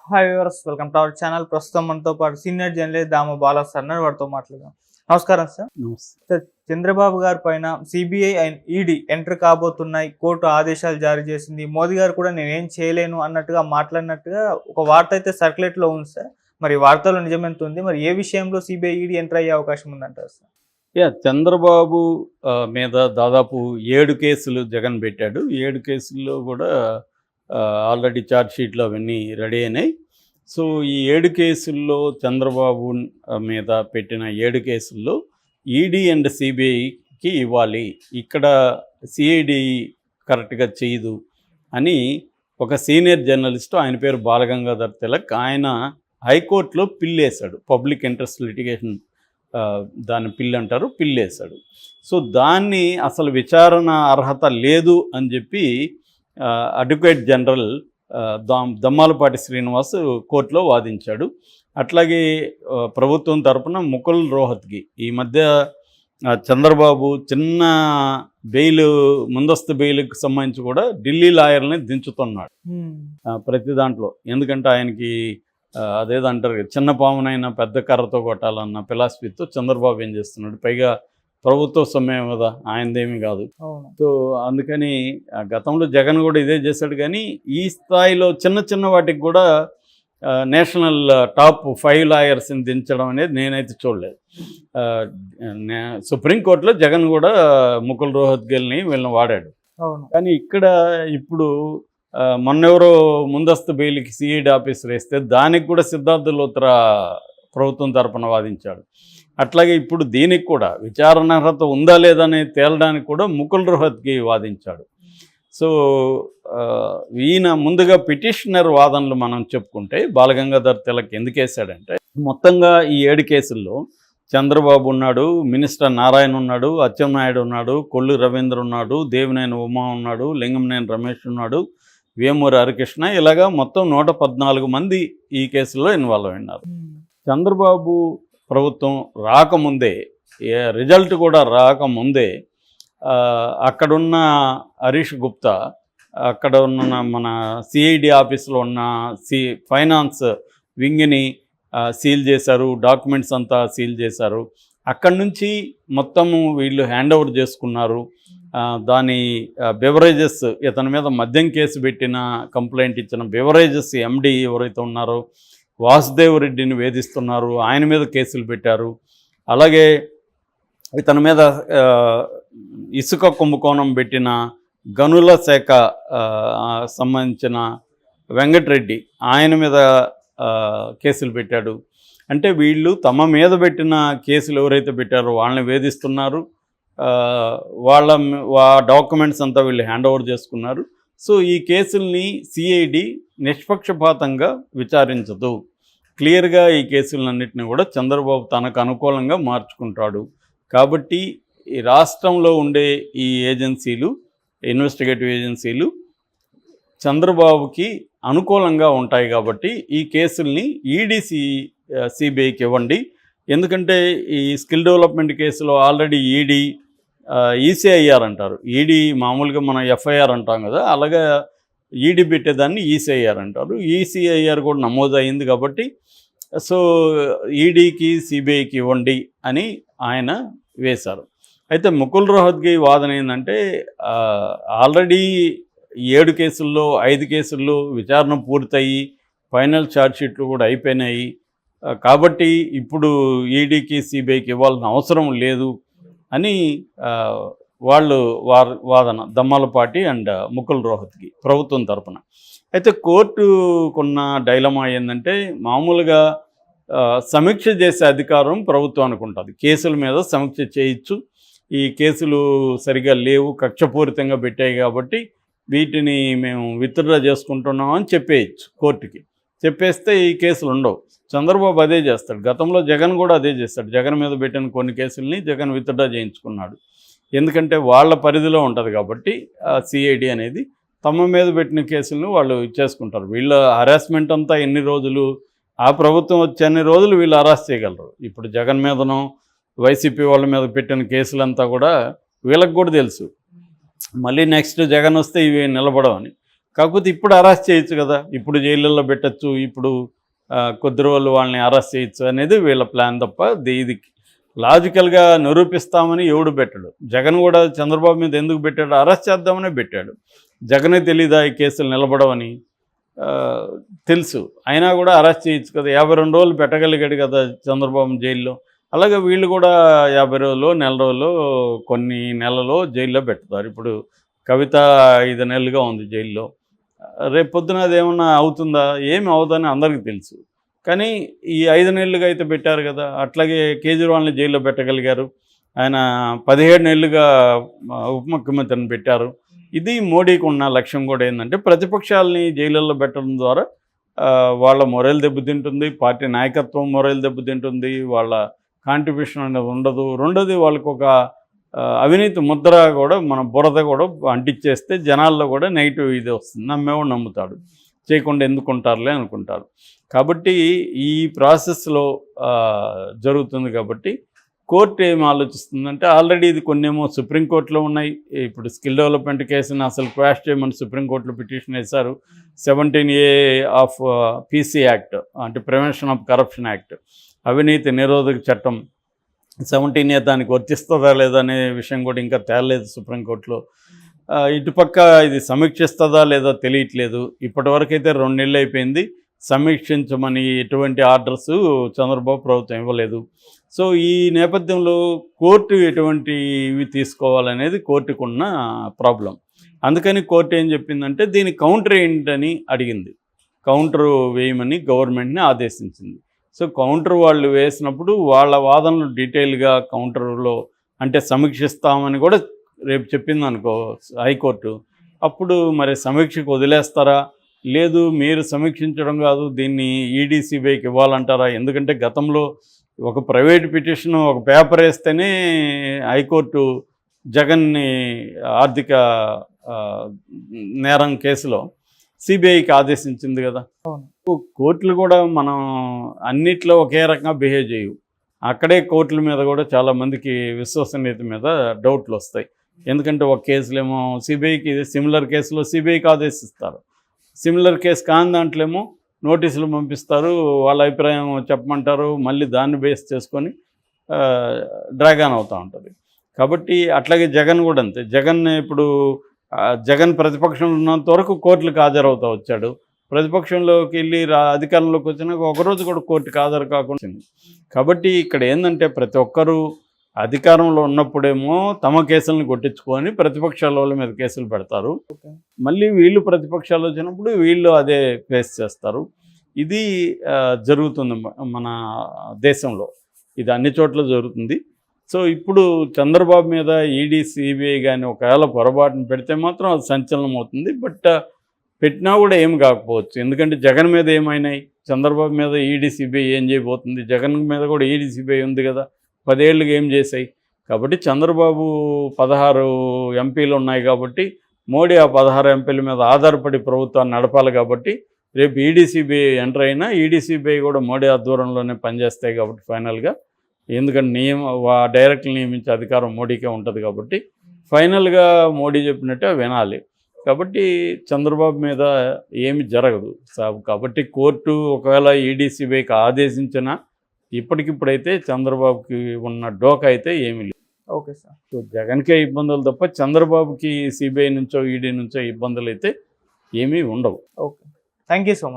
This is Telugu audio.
Hi viewers, welcome to our channel. ప్రస్తుతం మనతో పాటు సీనియర్ జర్నలిస్ట్ దామ బాలా సార్ ఉన్నారు. వారితో మాట్లాడదాం. నమస్కారం సార్. సార్, చంద్రబాబు గారి పైన సిబిఐ అండ్ ఈడీ ఎంటర్ కాబోతున్నాయి, కోర్టు ఆదేశాలు జారీ చేసింది, మోదీ గారు కూడా నేనేం చేయలేను అన్నట్టుగా మాట్లాడినట్టుగా ఒక వార్త అయితే సర్క్యులేట్ లో ఉంది సార్. మరి వార్తలో నిజమెంత ఉంది? మరి ఏ విషయంలో సిబిఐ ఈడీ ఎంటర్ అయ్యే అవకాశం ఉందంటారు సార్? చంద్రబాబు మీద దాదాపు 7 కేసులు జగన్ పెట్టాడు. 7 కేసుల్లో కూడా ఆల్రెడీ ఛార్జ్ షీట్లు అవన్నీ రెడీ అయినాయి. సో ఈ 7 కేసుల్లో చంద్రబాబు మీద పెట్టిన 7 కేసుల్లో ఈడీ అండ్ సిబిఐకి ఇవ్వాలి, ఇక్కడ సిఐడి కరెక్ట్గా చేయదు అని ఒక సీనియర్ జర్నలిస్టు, ఆయన పేరు బాలగంగాధర్ తిలక్, ఆయన హైకోర్టులో పిల్లేశాడు. పబ్లిక్ ఇంట్రెస్ట్ లిటిగేషన్ దాని పిల్లు అంటారు, పిల్లేశాడు. సో దాన్ని అసలు విచారణ అర్హత లేదు అని చెప్పి అడ్వకేట్ జనరల్ దమ్మాలపాటి శ్రీనివాస్ కోర్టులో వాదించాడు. అట్లాగే ప్రభుత్వం తరపున ముకుల్ రోహత్గి ఈ మధ్య చంద్రబాబు చిన్న ముందస్తు బెయిల్కి సంబంధించి కూడా ఢిల్లీ లాయర్ని దించుతున్నాడు ప్రతి దాంట్లో. ఎందుకంటే ఆయనకి అదేదో అంటారు కదా, చిన్న పామునైనా పెద్ద కర్రతో కొట్టాలన్న ఫిలాసఫీతో చంద్రబాబు ఏం చేస్తున్నాడు. పైగా ప్రభుత్వ సొమ్మే కదా, ఆయనదేమీ కాదు. సో అందుకని గతంలో జగన్ కూడా ఇదే చేశాడు. కానీ ఈ స్థాయిలో చిన్న చిన్న వాటికి కూడా నేషనల్ టాప్ 5 లాయర్స్ని దించడం అనేది నేనైతే చూడలేదు. సుప్రీంకోర్టులో జగన్ కూడా ముకుల్ రోహత్గిని వీళ్ళని వాడాడు. కానీ ఇక్కడ ఇప్పుడు మొన్నెవరో ముందస్తు బెయిల్కి సిఐడి ఆఫీసర్ వేస్తే దానికి కూడా సిద్ధార్థ లోత్రా ప్రభుత్వం తరపున వాదించాడు. అట్లాగే ఇప్పుడు దీనికి కూడా విచారణ అర్హత ఉందా లేదని తేలడానికి కూడా ముకుల్ రోహత్గి వాదించాడు. సో ఈయన ముందుగా పిటిషనర్ వాదనలు మనం చెప్పుకుంటే బాలగంగాధర్ తిలక్ ఎందుకు వేశాడంటే, మొత్తంగా ఈ 7 కేసుల్లో చంద్రబాబు ఉన్నాడు, మినిస్టర్ నారాయణ ఉన్నాడు, అచ్చెన్నాయుడు ఉన్నాడు, కొల్లు రవీంద్ర ఉన్నాడు, దేవినేని ఉమా ఉన్నాడు, లింగంనేని రమేష్ ఉన్నాడు, వేమూరి హరికృష్ణ, ఇలాగా మొత్తం 114 మంది ఈ కేసులో ఇన్వాల్వ్ అయినారు. చంద్రబాబు ప్రభుత్వం రాకముందే, రిజల్ట్ కూడా రాకముందే అక్కడున్న హరీష్ గుప్తా, అక్కడ ఉన్న మన సిఐడి ఆఫీస్లో ఉన్న ఫైనాన్స్ వింగ్ని సీల్ చేశారు, డాక్యుమెంట్స్ అంతా సీల్ చేశారు. అక్కడి నుంచి మొత్తము వీళ్ళు హ్యాండ్ ఓవర్ చేసుకున్నారు. దాని బెవరేజెస్, ఇతని మీద మద్యం కేసు పెట్టిన కంప్లైంట్ ఇచ్చిన బెవరేజెస్ ఎండి ఎవరైతే ఉన్నారో వాసుదేవ్ రెడ్డిని వేధిస్తున్నారు, ఆయన మీద కేసులు పెట్టారు. అలాగే ఇతని మీద ఇసుక కుంభకోణం పెట్టిన గనుల శాఖ సంబంధించిన వెంకటరెడ్డి, ఆయన మీద కేసులు పెట్టాడు. అంటే వీళ్ళు తమ మీద పెట్టిన కేసులు ఎవరైతే పెట్టారో వాళ్ళని వేధిస్తున్నారు, వాళ్ళ డాక్యుమెంట్స్ అంతా వీళ్ళు హ్యాండ్ ఓవర్ చేసుకున్నారు. సో ఈ కేసుల్ని సిఐడి నిష్పక్షపాతంగా విచారించదు. క్లియర్గా ఈ కేసులన్నింటినీ కూడా చంద్రబాబు తనకు అనుకూలంగా మార్చుకుంటాడు. కాబట్టి ఈ రాష్ట్రంలో ఉండే ఈ ఏజెన్సీలు, ఇన్వెస్టిగేటివ్ ఏజెన్సీలు చంద్రబాబుకి అనుకూలంగా ఉంటాయి. కాబట్టి ఈ కేసుల్ని ఈడీ సిబిఐకి ఇవ్వండి. ఎందుకంటే ఈ స్కిల్ డెవలప్మెంట్ కేసులో ఆల్రెడీ ఈడీ ఈసీఐఆర్ అంటారు. ఈడీ మామూలుగా మనం ఎఫ్ఐఆర్ అంటాం కదా, అలాగా ఈడీ పెట్టేదాన్ని ఈసీఐఆర్ అంటారు. ఈసీఐఆర్ కూడా నమోదు అయింది. కాబట్టి సో ఈడీకి సిబిఐకి ఇవ్వండి అని ఆయన వేశారు. అయితే ముకుల్ రోహత్గి వాదన ఏంటంటే, ఆల్రెడీ 7 కేసుల్లో 5 కేసుల్లో విచారణ పూర్తయి ఫైనల్ ఛార్జ్ షీట్లు కూడా అయిపోయినాయి. కాబట్టి ఇప్పుడు ఈడీకి సిబిఐకి ఇవ్వాల్సిన అవసరం లేదు అని వాళ్ళు వాదన, దమ్మాలపాటి అండ్ ముకుల్ రోహత్గి ప్రభుత్వం తరపున. అయితే కోర్టుకున్న డైలమా ఏంటంటే, మామూలుగా సమీక్ష చేసే అధికారం ప్రభుత్వానికి ఉంటుంది. కేసుల మీద సమీక్ష చేయొచ్చు. ఈ కేసులు సరిగా లేవు, కక్షపూరితంగా పెట్టాయి, కాబట్టి వీటిని మేము విత్డ్రా చేసుకుంటున్నాం అని చెప్పేయచ్చు కోర్టుకి. చెప్పేస్తే ఈ కేసులు ఉండవు. చంద్రబాబు అదే చేస్తాడు. గతంలో జగన్ కూడా అదే చేస్తాడు. జగన్ మీద పెట్టిన కొన్ని కేసుల్ని జగన్ విత్డ్రా చేయించుకున్నాడు. ఎందుకంటే వాళ్ళ పరిధిలో ఉంటుంది కాబట్టి సిఐడి అనేది తమ మీద పెట్టిన కేసులను వాళ్ళు ఇచ్చేసుకుంటారు. వీళ్ళ హరాస్మెంట్ అంతా ఎన్ని రోజులు, ఆ ప్రభుత్వం వచ్చే అన్ని రోజులు వీళ్ళు అరెస్ట్ చేయగలరు. ఇప్పుడు జగన్ మీదనో వైసీపీ వాళ్ళ మీద పెట్టిన కేసులంతా కూడా వీళ్ళకి కూడా తెలుసు. మళ్ళీ నెక్స్ట్ జగన్ వస్తే ఇవి నిలబడవని. కాకపోతే ఇప్పుడు అరెస్ట్ చేయొచ్చు కదా, ఇప్పుడు జైళ్ళల్లో పెట్టచ్చు, ఇప్పుడు కొద్ది రోజులు వాళ్ళని అరెస్ట్ చేయొచ్చు అనేది వీళ్ళ ప్లాన్ తప్ప ఇది లాజికల్గా నిరూపిస్తామని ఎవడు పెట్టాడు. జగన్ కూడా చంద్రబాబు మీద ఎందుకు పెట్టాడు, అరెస్ట్ చేద్దామనే పెట్టాడు. జగనే తెలీదా ఈ కేసులు నిలబడవని తెలుసు, అయినా కూడా అరెస్ట్ చేయొచ్చు కదా. 52 రోజులు పెట్టగలిగాడు కదా చంద్రబాబు జైల్లో. అలాగే వీళ్ళు కూడా 50 రోజులు, నెల రోజులు, కొన్ని నెలలో జైల్లో పెడతారు. ఇప్పుడు కవిత 5 నెలలుగా ఉంది జైల్లో. రేపు పొద్దున అదేమన్నా అవుతుందా, ఏమి అవుతుందని అందరికీ తెలుసు. కానీ ఈ 5 నెలలుగా అయితే పెట్టారు కదా. అట్లాగే కేజ్రీవాల్ని జైల్లో పెట్టగలిగారు. ఆయన 17 నెలలుగా ఉప ముఖ్యమంత్రిని పెట్టారు. ఇది మోడీకి ఉన్న లక్ష్యం కూడా ఏంటంటే ప్రతిపక్షాలని జైళ్ళల్లో పెట్టడం ద్వారా వాళ్ళ మొరల్ దెబ్బతింటుంది, పార్టీ నాయకత్వం మొరల్ దెబ్బతింటుంది, వాళ్ళ కాంట్రిబ్యూషన్ అనేది ఉండదు. రెండోది వాళ్ళకు ఒక అవినీతి ముద్ర కూడా, మన బురద కూడా అంటించేస్తే జనాల్లో కూడా నెగిటివ్ ఇది వస్తుంది, నమ్మేవాడు నమ్ముతాడు, చేయకుండా ఎందుకుంటారులే అనుకుంటారు. కాబట్టి ఈ ప్రాసెస్లో జరుగుతుంది. కాబట్టి కోర్టు ఏం ఆలోచిస్తుందంటే, ఆల్రెడీ ఇది కొన్నేమో సుప్రీంకోర్టులో ఉన్నాయి. ఇప్పుడు స్కిల్ డెవలప్మెంట్ కేసుని అసలు క్వాష్ చేయమని సుప్రీంకోర్టులో పిటిషన్ వేశారు. 17A ఆఫ్ PC యాక్ట్, అంటే ప్రివెన్షన్ ఆఫ్ కరప్షన్ యాక్ట్, అవినీతి నిరోధక చట్టం 17A దానికి వర్తిస్తుందా లేదా అనే విషయం కూడా ఇంకా తేలలేదు సుప్రీంకోర్టులో. ఇటుపక్క ఇది సమీక్షిస్తుందా లేదా తెలియట్లేదు. ఇప్పటివరకైతే 2 నెలలు అయిపోయింది, సమీక్షించమని ఎటువంటి ఆర్డర్స్ చంద్రబాబు ప్రభుత్వం ఇవ్వలేదు. సో ఈ నేపథ్యంలో కోర్టు ఎటువంటివి తీసుకోవాలనేది కోర్టుకున్న ప్రాబ్లం. అందుకని కోర్టు ఏం చెప్పిందంటే దీని కౌంటర్ ఏంటని అడిగింది. కౌంటర్ వేయమని గవర్నమెంట్ని ఆదేశించింది. సో కౌంటర్ వాళ్ళు వేసినప్పుడు వాళ్ళ వాదనలు డీటెయిల్గా కౌంటర్లో అంటే సమీక్షిస్తామని కూడా రేపు చెప్పింది అనుకో హైకోర్టు, అప్పుడు మరి సమీక్షకు వదిలేస్తారా, లేదు మీరు సమీక్షించడం కాదు దీన్ని ఈడీ సిబిఐకి ఇవ్వాలంటారా? ఎందుకంటే గతంలో ఒక ప్రైవేట్ పిటిషన్ ఒక పేపర్ వేస్తేనే హైకోర్టు జగన్ని ఆర్థిక నేరం కేసులో సిబిఐకి ఆదేశించింది కదా. కోర్టులు కూడా మనం అన్నిట్లో ఒకే రకంగా బిహేవ్ చేయవు. అక్కడే కోర్టుల మీద కూడా చాలామందికి విశ్వసనీయత మీద డౌట్లు వస్తాయి. ఎందుకంటే ఒక కేసులేమో సిబిఐకి, సిమిలర్ కేసులో సిబిఐకి ఆదేశిస్తారు, సిమిలర్ కేసు కాని దాంట్లేమో నోటీసులు పంపిస్తారు, వాళ్ళ అభిప్రాయం చెప్పమంటారు, మళ్ళీ దాన్ని బేస్ చేసుకొని డ్రాగాన్ అవుతూ ఉంటుంది. కాబట్టి అట్లాగే జగన్ కూడా అంతే. జగన్ ప్రతిపక్షంలో ఉన్నంత వరకు కోర్టులకు హాజరవుతూ వచ్చాడు. ప్రతిపక్షంలోకి వెళ్ళి అధికారంలోకి వచ్చినాక ఒకరోజు కూడా కోర్టుకు హాజరు కాకుండా వచ్చింది. కాబట్టి ఇక్కడ ఏంటంటే ప్రతి ఒక్కరూ అధికారంలో ఉన్నప్పుడేమో తమ కేసులను కొట్టించుకొని ప్రతిపక్షాల వాళ్ళ మీద కేసులు పెడతారు, మళ్ళీ వీళ్ళు ప్రతిపక్షాలు వచ్చినప్పుడు వీళ్ళు అదే ఫేస్ చేస్తారు. ఇది జరుగుతుంది మన దేశంలో, ఇది అన్ని చోట్ల జరుగుతుంది. సో ఇప్పుడు చంద్రబాబు మీద ఈడీ సిబిఐ కానీ ఒకవేళ పొరపాటును పెడితే మాత్రం అది సంచలనం అవుతుంది. బట్ పెట్టినా కూడా ఏం కాకపోవచ్చు, ఎందుకంటే జగన్ మీద ఏమైనాయి, చంద్రబాబు మీద ఈడీ సిబిఐ ఏం చేయబోతుంది? జగన్ మీద కూడా ఈడీ సిబిఐ ఉంది కదా, 10 ఏళ్ళుగా ఏం చేశాయి? కాబట్టి చంద్రబాబు 16 ఎంపీలు ఉన్నాయి కాబట్టి మోడీ ఆ 16 ఎంపీల మీద ఆధారపడి ప్రభుత్వాన్ని నడపాలి. కాబట్టి రేపు ఈడీసీబీఐ ఎంటర్ అయినా ఈడీసీబీఐ కూడా మోడీ ఆధ్వర్యంలోనే పనిచేస్తాయి కాబట్టి ఫైనల్గా, ఎందుకంటే డైరెక్ట్లు నియమించే అధికారం మోడీకే ఉంటుంది కాబట్టి ఫైనల్గా మోడీ చెప్పినట్టే వినాలి. కాబట్టి చంద్రబాబు మీద ఏమి జరగదు. కాబట్టి కోర్టు ఒకవేళ ఈడీసీబీఐకి ఆదేశించినా ఇప్పటికిప్పుడైతే చంద్రబాబుకి ఉన్న డోకా అయితే ఏమీ లేదు. Okay sir. సో జగన్కే ఇబ్బందులు తప్ప చంద్రబాబుకి సిబిఐ నుంచో ఈడీ నుంచో ఇబ్బందులు అయితే ఏమీ ఉండవు. Okay, thank you so much.